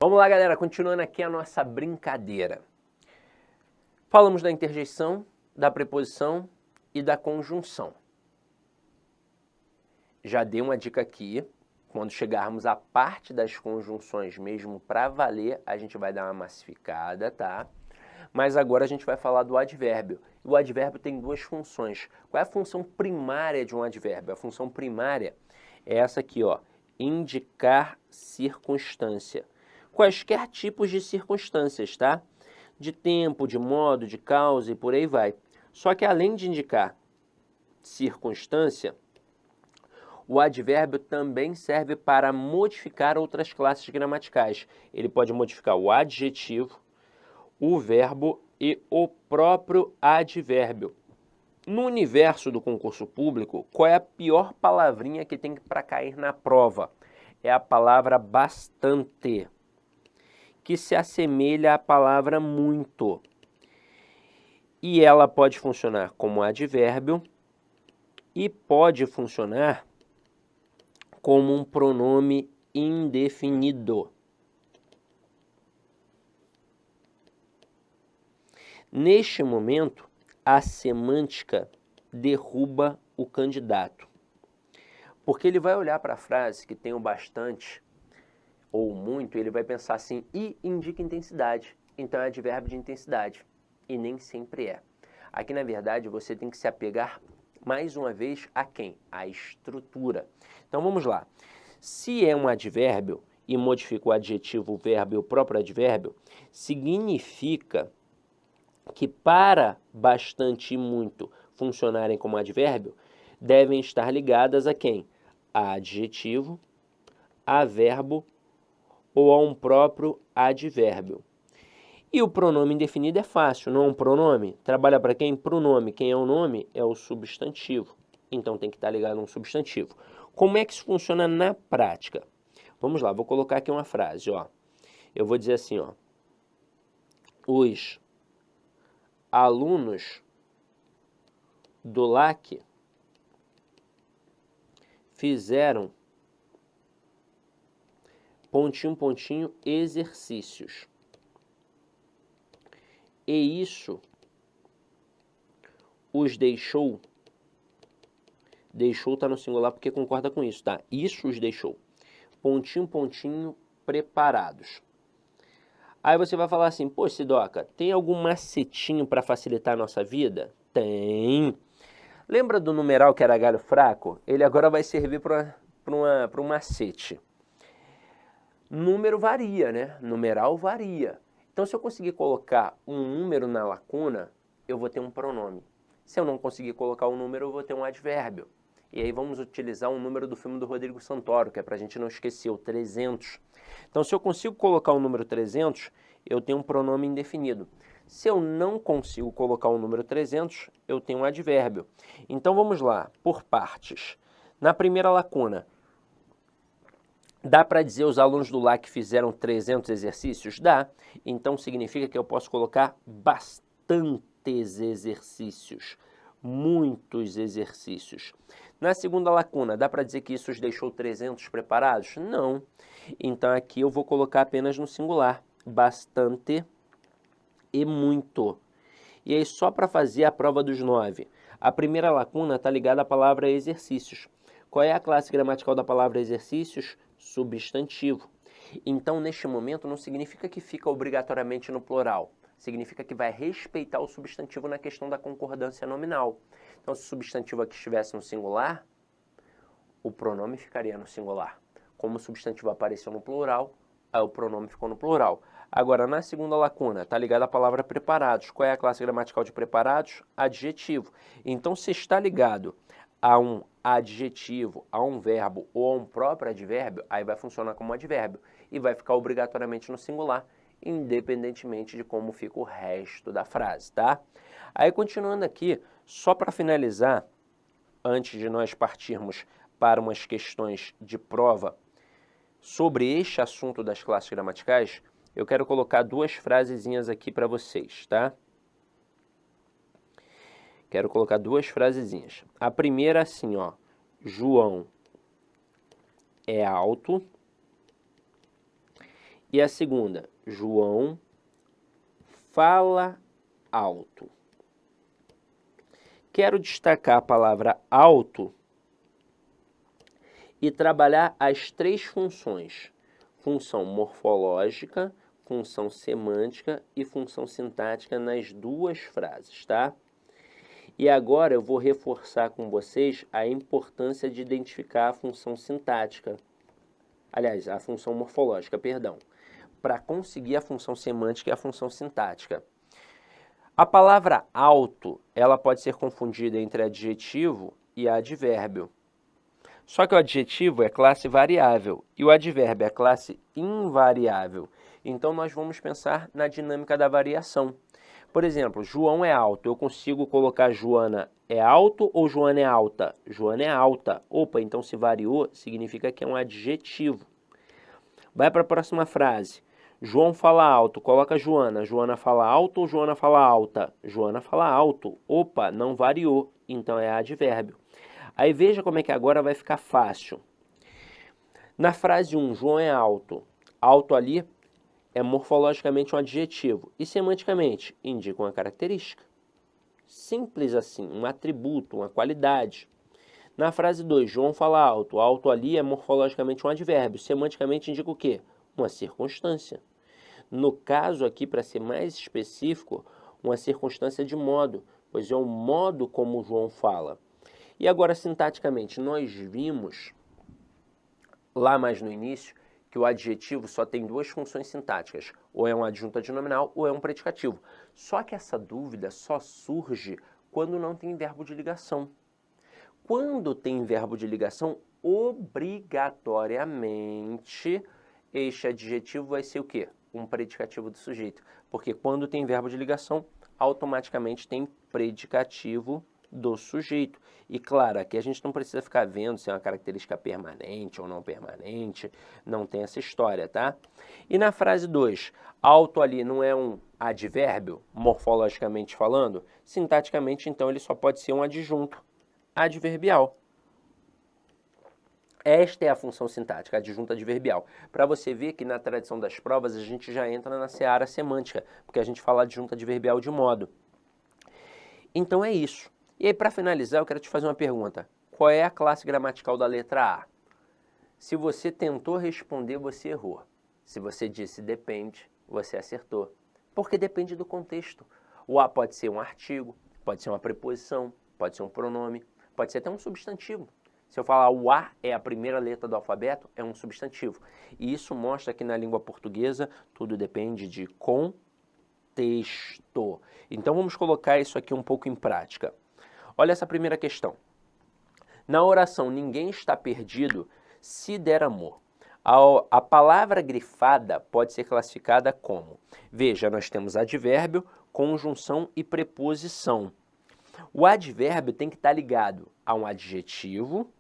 Vamos lá, galera, continuando aqui a nossa brincadeira. Falamos da interjeição, da preposição e da conjunção. Já dei uma dica aqui, quando chegarmos à parte das conjunções mesmo para valer, a gente vai dar uma massificada, tá? Mas agora a gente vai falar do advérbio. O advérbio tem duas funções. Qual é a função primária de um advérbio? A função primária é essa aqui, ó, indicar circunstância. Quaisquer tipos de circunstâncias, tá? De tempo, de modo, de causa e por aí vai. Só que além de indicar circunstância, o advérbio também serve para modificar outras classes gramaticais. Ele pode modificar o adjetivo, o verbo e o próprio advérbio. No universo do concurso público, qual é a pior palavrinha que tem para cair na prova? É a palavra bastante, que se assemelha à palavra muito. E ela pode funcionar como advérbio e pode funcionar como um pronome indefinido. Neste momento, a semântica derruba o candidato, porque ele vai olhar para a frase que tem o bastante ou muito, ele vai pensar assim, e indica intensidade, então é advérbio de intensidade, e nem sempre é. Aqui, na verdade, você tem que se apegar, mais uma vez, a quem? A estrutura. Então, vamos lá. Se é um advérbio e modifica o adjetivo, o verbo e o próprio advérbio, significa que para bastante e muito funcionarem como advérbio, devem estar ligadas a quem? A adjetivo, a verbo ou a um próprio advérbio. E o pronome indefinido é fácil, não é um pronome? Trabalha para quem? Para o nome. Quem é o nome? É o substantivo. Então tem que estar ligado a um substantivo. Como é que isso funciona na prática? Vamos lá, vou colocar aqui uma frase, ó. Eu vou dizer assim, ó. Os alunos do LAC fizeram pontinho, pontinho, exercícios. E isso os deixou está no singular porque concorda com isso, tá? Isso os deixou, pontinho, pontinho, preparados. Aí você vai falar assim, pô, Sidoca, tem algum macetinho para facilitar a nossa vida? Tem. Lembra do numeral que era galho fraco? Ele agora vai servir para um macete. Número varia, né? Numeral varia. Então, se eu conseguir colocar um número na lacuna, eu vou ter um pronome. Se eu não conseguir colocar um número, eu vou ter um advérbio. E aí vamos utilizar um número do filme do Rodrigo Santoro, que é para a gente não esquecer, o 300. Então, se eu consigo colocar o número 300, eu tenho um pronome indefinido. Se eu não consigo colocar o número 300, eu tenho um advérbio. Então, vamos lá, por partes. Na primeira lacuna, dá para dizer os alunos do LAC fizeram 300 exercícios? Dá. Então, significa que eu posso colocar bastantes exercícios, muitos exercícios. Na segunda lacuna, dá para dizer que isso os deixou 300 preparados? Não. Então, aqui eu vou colocar apenas no singular, bastante e muito. E aí, só para fazer a prova dos 9. A primeira lacuna está ligada à palavra exercícios. Qual é a classe gramatical da palavra exercícios? Substantivo. Então, neste momento, não significa que fica obrigatoriamente no plural. Significa que vai respeitar o substantivo na questão da concordância nominal. Então, se o substantivo aqui estivesse no singular, o pronome ficaria no singular. Como o substantivo apareceu no plural, aí o pronome ficou no plural. Agora, na segunda lacuna, está ligada à palavra preparados. Qual é a classe gramatical de preparados? Adjetivo. Então, se está ligado a um adjetivo, a um verbo ou a um próprio advérbio, aí vai funcionar como advérbio e vai ficar obrigatoriamente no singular, independentemente de como fica o resto da frase, tá? Aí, continuando aqui, só para finalizar, antes de nós partirmos para umas questões de prova sobre este assunto das classes gramaticais, eu quero colocar duas frasezinhas aqui para vocês, tá? Quero colocar duas frasezinhas. A primeira assim, ó. João é alto E a segunda, João fala alto. Quero destacar a palavra alto e trabalhar as três funções: função morfológica, função semântica e função sintática nas duas frases, tá? E agora eu vou reforçar com vocês a importância de identificar a função sintática. Aliás, a função morfológica, perdão, para conseguir a função semântica e a função sintática. A palavra alto, ela pode ser confundida entre adjetivo e advérbio. Só que o adjetivo é classe variável e o advérbio é classe invariável. Então, nós vamos pensar na dinâmica da variação. Por exemplo, João é alto. Eu consigo colocar Joana é alto ou Joana é alta? Joana é alta. Opa, então se variou, significa que é um adjetivo. Vai para a próxima frase. João fala alto. Coloca Joana. Joana fala alto ou Joana fala alta? Joana fala alto. Opa, não variou. Então é advérbio. Aí veja como é que agora vai ficar fácil. Na frase 1, João é alto. Alto ali é morfologicamente um adjetivo e semanticamente indica uma característica. Simples assim, um atributo, uma qualidade. Na frase 2, João fala alto. Alto ali é morfologicamente um advérbio, semanticamente indica o quê? Uma circunstância. No caso aqui, para ser mais específico, uma circunstância de modo, pois é o modo como João fala. E agora, sintaticamente, nós vimos lá mais no início que o adjetivo só tem duas funções sintáticas, ou é um adjunto adnominal ou é um predicativo. Só que essa dúvida só surge quando não tem verbo de ligação. Quando tem verbo de ligação, obrigatoriamente este adjetivo vai ser o quê? Um predicativo do sujeito. Porque quando tem verbo de ligação, automaticamente tem predicativo do sujeito. E claro, aqui a gente não precisa ficar vendo se é uma característica permanente ou não permanente, não tem essa história, tá? E na frase 2, alto ali não é um advérbio, morfologicamente falando? Sintaticamente, então, ele só pode ser um adjunto adverbial. Esta é a função sintática, adjunto adverbial. Para você ver que na tradição das provas a gente já entra na seara semântica, porque a gente fala adjunto adverbial de modo. Então é isso. E aí, para finalizar, eu quero te fazer uma pergunta. Qual é a classe gramatical da letra A? Se você tentou responder, você errou. Se você disse depende, você acertou. Porque depende do contexto. O A pode ser um artigo, pode ser uma preposição, pode ser um pronome, pode ser até um substantivo. Se eu falar o A é a primeira letra do alfabeto, é um substantivo. E isso mostra que na língua portuguesa tudo depende de contexto. Então vamos colocar isso aqui um pouco em prática. Olha essa primeira questão. Na oração ninguém está perdido se der amor. A palavra grifada pode ser classificada como, veja, nós temos advérbio, conjunção e preposição. O advérbio tem que estar ligado a um adjetivo,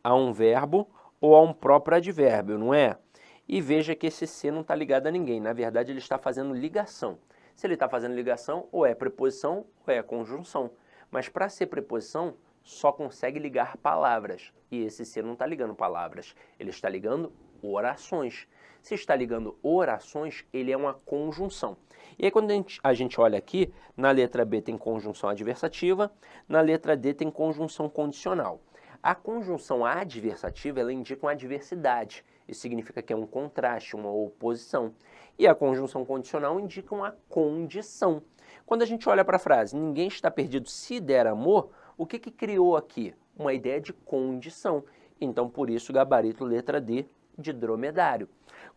a um verbo ou a um próprio advérbio, não é? E veja que esse C não está ligado a ninguém, na verdade ele está fazendo ligação. Se ele está fazendo ligação, ou é preposição ou é conjunção. Mas para ser preposição, só consegue ligar palavras. E esse C não está ligando palavras, ele está ligando orações. Se está ligando orações, ele é uma conjunção. E aí quando a gente olha aqui, na letra B tem conjunção adversativa, na letra D tem conjunção condicional. A conjunção adversativa, ela indica uma adversidade. Isso significa que é um contraste, uma oposição. E a conjunção condicional indica uma condição. Quando a gente olha para a frase, ninguém está perdido se der amor, o que criou aqui? Uma ideia de condição. Então, por isso, gabarito letra D de dromedário.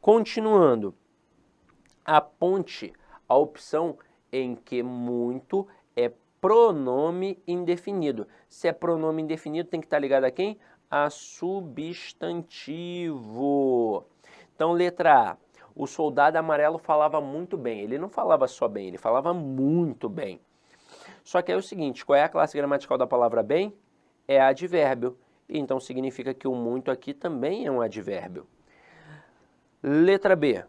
Continuando, aponte a opção em que muito é pronome indefinido. Se é pronome indefinido, tem que estar ligado a quem? A substantivo. Então, letra A. O soldado amarelo falava muito bem. Ele não falava só bem, ele falava muito bem. Só que é o seguinte, qual é a classe gramatical da palavra bem? É advérbio. Então, significa que o muito aqui também é um advérbio. Letra B.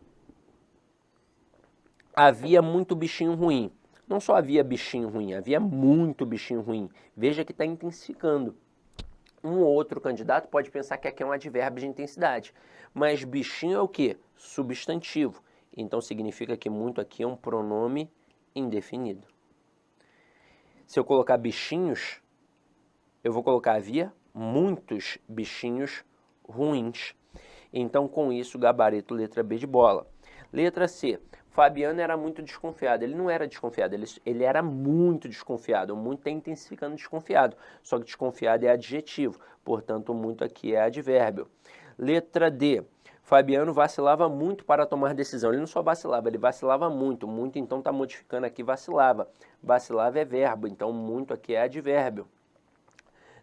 Havia muito bichinho ruim. Não só havia bichinho ruim, havia muito bichinho ruim. Veja que está intensificando. Um ou outro candidato pode pensar que aqui é um advérbio de intensidade, mas bichinho é o quê? Substantivo. Então significa que muito aqui é um pronome indefinido. Se eu colocar bichinhos, eu vou colocar havia muitos bichinhos ruins. Então com isso, gabarito letra B de bola. Letra C. Fabiano era muito desconfiado. Ele não era desconfiado, ele era muito desconfiado. Muito está intensificando desconfiado. Só que desconfiado é adjetivo, portanto, muito aqui é advérbio. Letra D. Fabiano vacilava muito para tomar decisão. Ele não só vacilava, ele vacilava muito. Muito, então, está modificando aqui vacilava. Vacilava é verbo, então, muito aqui é advérbio.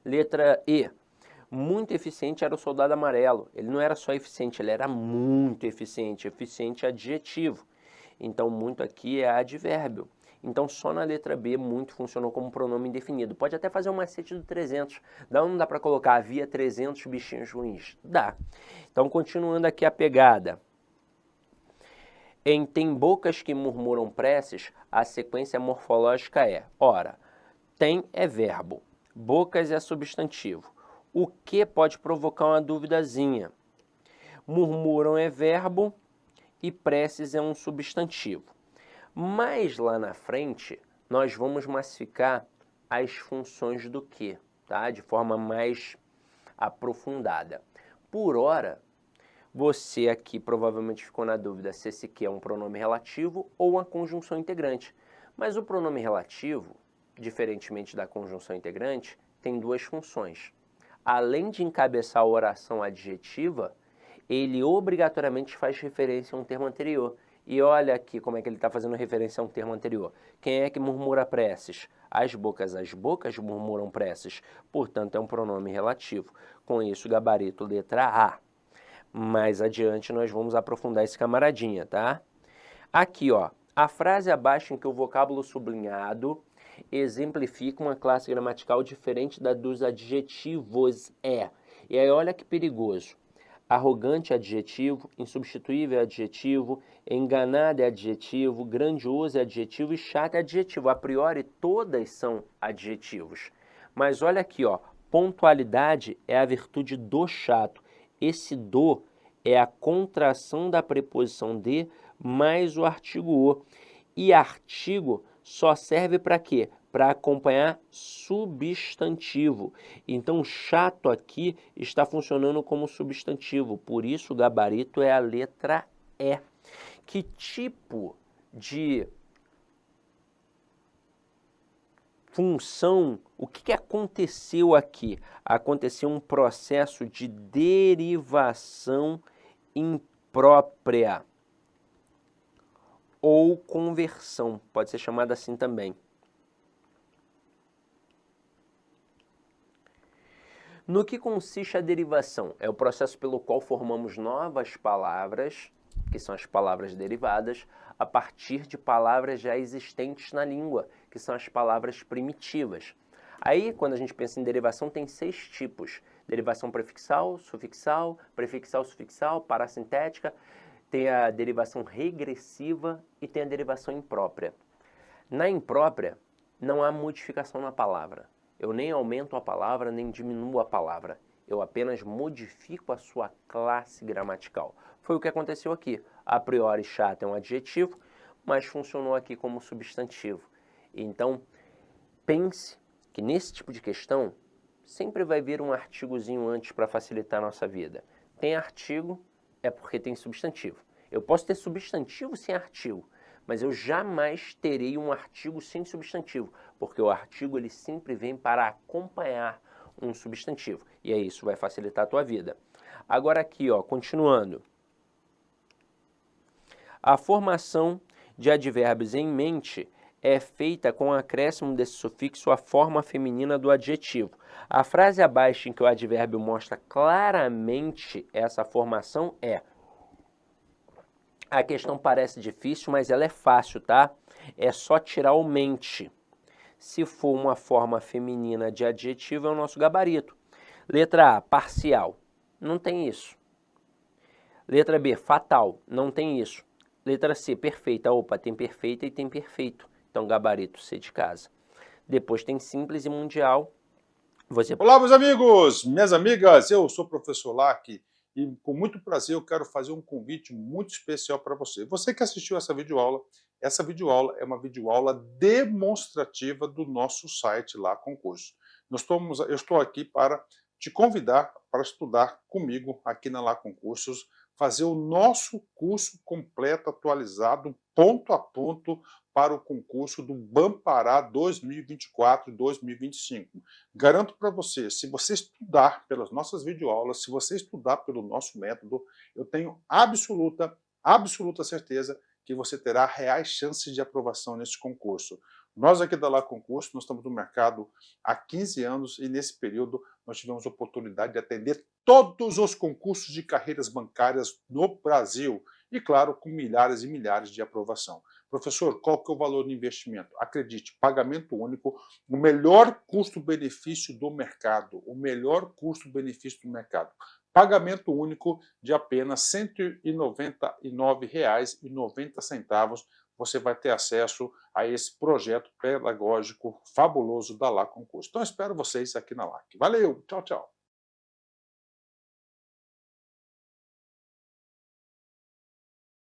Letra E. Muito eficiente era o soldado amarelo. Ele não era só eficiente, ele era muito eficiente. Eficiente é adjetivo. Então, muito aqui é advérbio. Então, só na letra B, muito funcionou como pronome indefinido. Pode até fazer um macete do 300. Não dá para colocar havia 300 bichinhos ruins? Dá. Então, continuando aqui a pegada. Em tem bocas que murmuram preces, a sequência morfológica é, ora, tem é verbo, bocas é substantivo. O que pode provocar uma duvidazinha? Murmuram é verbo e preces é um substantivo. Mas lá na frente, nós vamos massificar as funções do que, tá? De forma mais aprofundada. Por hora, você aqui provavelmente ficou na dúvida se esse que é um pronome relativo ou uma conjunção integrante. Mas o pronome relativo, diferentemente da conjunção integrante, tem duas funções. Além de encabeçar a oração adjetiva, ele obrigatoriamente faz referência a um termo anterior. E olha aqui como é que ele está fazendo referência a um termo anterior. Quem é que murmura preces? As bocas murmuram preces. Portanto, é um pronome relativo. Com isso, gabarito letra A. Mais adiante, nós vamos aprofundar esse camaradinha, tá? Aqui, ó, a frase abaixo em que o vocábulo sublinhado exemplifica uma classe gramatical diferente da dos adjetivos é. E aí, olha que perigoso. Arrogante é adjetivo, insubstituível é adjetivo, enganado é adjetivo, grandioso é adjetivo e chato é adjetivo. A priori, todas são adjetivos. Mas olha aqui, ó, pontualidade é a virtude do chato. Esse do é a contração da preposição de mais o artigo o. E artigo só serve para quê? Para acompanhar substantivo. Então, chato aqui está funcionando como substantivo, por isso o gabarito é a letra E. Que tipo de função, o que aconteceu aqui? Aconteceu um processo de derivação imprópria ou conversão, pode ser chamada assim também. No que consiste a derivação? É o processo pelo qual formamos novas palavras, que são as palavras derivadas, a partir de palavras já existentes na língua, que são as palavras primitivas. Aí, quando a gente pensa em derivação, tem 6 tipos. Derivação prefixal, sufixal, prefixal, sufixal, parasintética, tem a derivação regressiva e tem a derivação imprópria. Na imprópria, não há modificação na palavra. Eu nem aumento a palavra, nem diminuo a palavra. Eu apenas modifico a sua classe gramatical. Foi o que aconteceu aqui. A priori, chato é um adjetivo, mas funcionou aqui como substantivo. Então, pense que nesse tipo de questão, sempre vai vir um artigozinho antes para facilitar a nossa vida. Tem artigo, é porque tem substantivo. Eu posso ter substantivo sem artigo, mas eu jamais terei um artigo sem substantivo, porque o artigo ele sempre vem para acompanhar um substantivo. E aí isso vai facilitar a tua vida. Agora aqui, ó, continuando. A formação de advérbios em mente é feita com o acréscimo desse sufixo à forma feminina do adjetivo. A frase abaixo em que o advérbio mostra claramente essa formação é: a questão parece difícil, mas ela é fácil, tá? É só tirar o mente. Se for uma forma feminina de adjetivo, é o nosso gabarito. Letra A, parcial. Não tem isso. Letra B, fatal. Não tem isso. Letra C, perfeita. Opa, tem perfeita e tem perfeito. Então, gabarito C de casa. Depois tem simples e mundial. Você... Olá, meus amigos, minhas amigas, eu sou o professor Lac e com muito prazer eu quero fazer um convite muito especial para você. Você que assistiu essa videoaula é uma videoaula demonstrativa do nosso site lá Concurso. Eu estou aqui para te convidar para estudar comigo aqui na Lá Concursos, fazer o nosso curso completo, atualizado, ponto a ponto, para o concurso do Bampará 2024 e 2025. Garanto para você, se você estudar pelas nossas videoaulas, se você estudar pelo nosso método, eu tenho absoluta certeza que você terá reais chances de aprovação nesse concurso. Nós aqui da Lá Concurso, nós estamos no mercado há 15 anos e nesse período nós tivemos a oportunidade de atender todos os concursos de carreiras bancárias no Brasil e, claro, com milhares e milhares de aprovação. Professor, qual que é o valor do investimento? Acredite, pagamento único, o melhor custo-benefício do mercado, o melhor custo-benefício do mercado. Pagamento único de apenas R$ 199,90. Você vai ter acesso a esse projeto pedagógico fabuloso da Lá Concurso. Então, eu espero vocês aqui na LAC. Valeu, tchau, tchau.